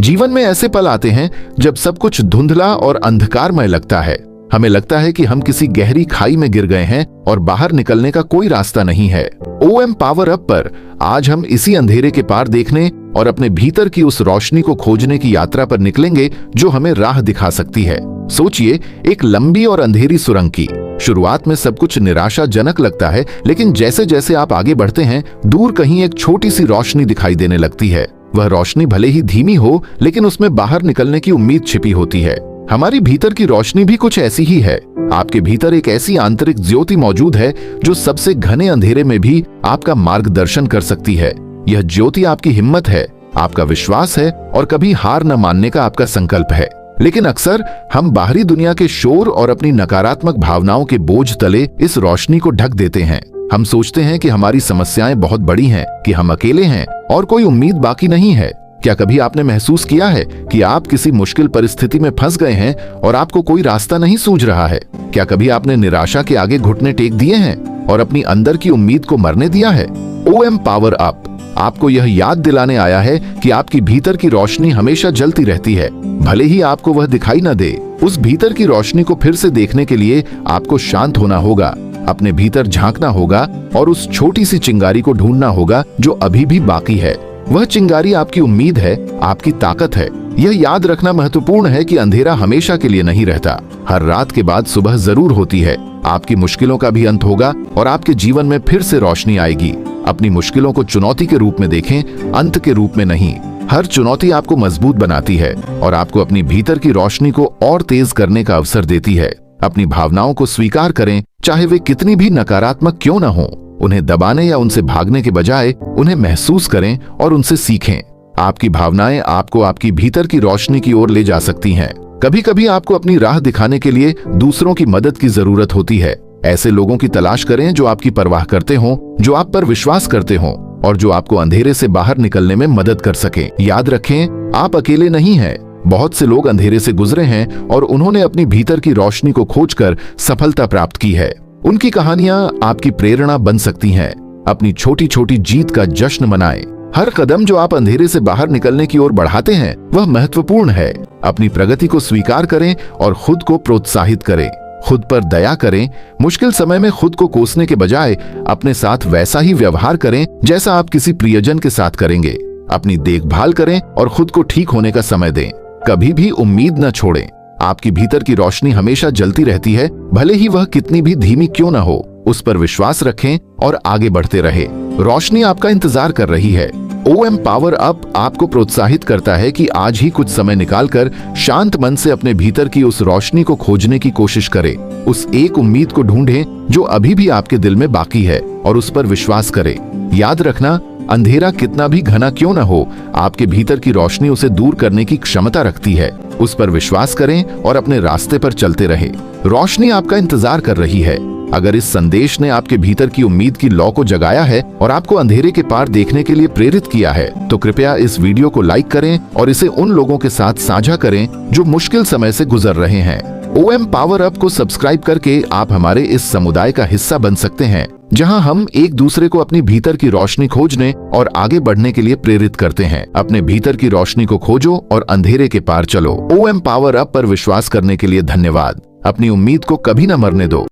जीवन में ऐसे पल आते हैं जब सब कुछ धुंधला और अंधकारमय लगता है। हमें लगता है कि हम किसी गहरी खाई में गिर गए हैं और बाहर निकलने का कोई रास्ता नहीं है। ओएम पावर अप पर आज हम इसी अंधेरे के पार देखने और अपने भीतर की उस रोशनी को खोजने की यात्रा पर निकलेंगे जो हमें राह दिखा सकती है। सोचिए, एक लंबी और अंधेरी सुरंग की। शुरुआत में सब कुछ निराशाजनक लगता है, लेकिन जैसे जैसे आप आगे बढ़ते हैं, दूर कहीं एक छोटी सी रोशनी दिखाई देने लगती है। वह रोशनी भले ही धीमी हो, लेकिन उसमें बाहर निकलने की उम्मीद छिपी होती है। हमारी भीतर की रोशनी भी कुछ ऐसी ही है। आपके भीतर एक ऐसी आंतरिक ज्योति मौजूद है जो सबसे घने अंधेरे में भी आपका मार्गदर्शन कर सकती है। यह ज्योति आपकी हिम्मत है, आपका विश्वास है और कभी हार न मानने का आपका संकल्प है। लेकिन अक्सर हम बाहरी दुनिया के शोर और अपनी नकारात्मक भावनाओं के बोझ तले इस रोशनी को ढक देते हैं। हम सोचते हैं कि हमारी समस्याएं बहुत बड़ी हैं, कि हम अकेले हैं और कोई उम्मीद बाकी नहीं है। क्या कभी आपने महसूस किया है कि आप किसी मुश्किल परिस्थिति में फंस गए हैं और आपको कोई रास्ता नहीं सूझ रहा है? क्या कभी आपने निराशा के आगे घुटने टेक दिए हैं और अपनी अंदर की उम्मीद को मरने दिया है? ओएम पावर अप आपको यह याद दिलाने आया है कि आपकी भीतर की रोशनी हमेशा जलती रहती है, भले ही आपको वह दिखाई न दे। उस भीतर की रोशनी को फिर से देखने के लिए आपको शांत होना होगा, अपने भीतर झांकना होगा और उस छोटी सी चिंगारी को ढूंढना होगा जो अभी भी बाकी है। वह चिंगारी आपकी उम्मीद है, आपकी ताकत है। यह याद रखना महत्वपूर्ण है कि अंधेरा हमेशा के लिए नहीं रहता। हर रात के बाद सुबह जरूर होती है। आपकी मुश्किलों का भी अंत होगा और आपके जीवन में फिर से रोशनी आएगी। अपनी मुश्किलों को चुनौती के रूप में देखें, अंत के रूप में नहीं। हर चुनौती आपको मजबूत बनाती है और आपको अपनी भीतर की रोशनी को और तेज करने का अवसर देती है। अपनी भावनाओं को स्वीकार करें, चाहे वे कितनी भी नकारात्मक क्यों न हो। उन्हें दबाने या उनसे भागने के बजाय उन्हें महसूस करें और उनसे सीखें। आपकी भावनाएं आपको आपकी भीतर की रोशनी की ओर ले जा सकती हैं। कभी कभी आपको अपनी राह दिखाने के लिए दूसरों की मदद की जरूरत होती है। ऐसे लोगों की तलाश करें जो आपकी परवाह करते हों, जो आप पर विश्वास करते हों और जो आपको अंधेरे से बाहर निकलने में मदद कर सकें। याद रखें, आप अकेले नहीं हैं। बहुत से लोग अंधेरे से गुजरे हैं और उन्होंने अपनी भीतर की रोशनी को खोजकर सफलता प्राप्त की है। उनकी कहानियां आपकी प्रेरणा बन सकती हैं। अपनी छोटी छोटी जीत का जश्न मनाएं। हर कदम जो आप अंधेरे से बाहर निकलने की ओर बढ़ाते हैं वह महत्वपूर्ण है। अपनी प्रगति को स्वीकार करें और खुद को प्रोत्साहित करें। खुद पर दया करें। मुश्किल समय में खुद को कोसने के बजाय अपने साथ वैसा ही व्यवहार करें जैसा आप किसी प्रियजन के साथ करेंगे। अपनी देखभाल करें और खुद को ठीक होने का समय दें। कभी भी उम्मीद न छोड़ें। आपकी भीतर की रोशनी हमेशा जलती रहती है, भले ही वह कितनी भी धीमी क्यों न हो। उस पर विश्वास रखें और आगे बढ़ते रहे। रोशनी आपका इंतजार कर रही है। ओएम पावर अप आपको प्रोत्साहित करता है कि आज ही कुछ समय निकालकर शांत मन से अपने भीतर की उस रोशनी को खोजने की कोशिश करें। उस एक उम्मीद को ढूंढें जो अभी भी आपके दिल में बाकी है और उस पर विश्वास करें। याद रखना, अंधेरा कितना भी घना क्यों न हो, आपके भीतर की रोशनी उसे दूर करने की क्षमता रखती है। उस पर विश्वास करें और अपने रास्ते पर चलते रहें। रोशनी आपका इंतजार कर रही है। अगर इस संदेश ने आपके भीतर की उम्मीद की लौ को जगाया है और आपको अंधेरे के पार देखने के लिए प्रेरित किया है, तो कृपया इस वीडियो को लाइक करें और इसे उन लोगों के साथ साझा करें जो मुश्किल समय से गुजर रहे हैं। ओएम पावर अप को सब्सक्राइब करके आप हमारे इस समुदाय का हिस्सा बन सकते हैं, जहां हम एक दूसरे को अपनी भीतर की रोशनी खोजने और आगे बढ़ने के लिए प्रेरित करते हैं। अपने भीतर की रोशनी को खोजो और अंधेरे के पार चलो। ओएम पावर अप पर विश्वास करने के लिए धन्यवाद। अपनी उम्मीद को कभी न मरने दो।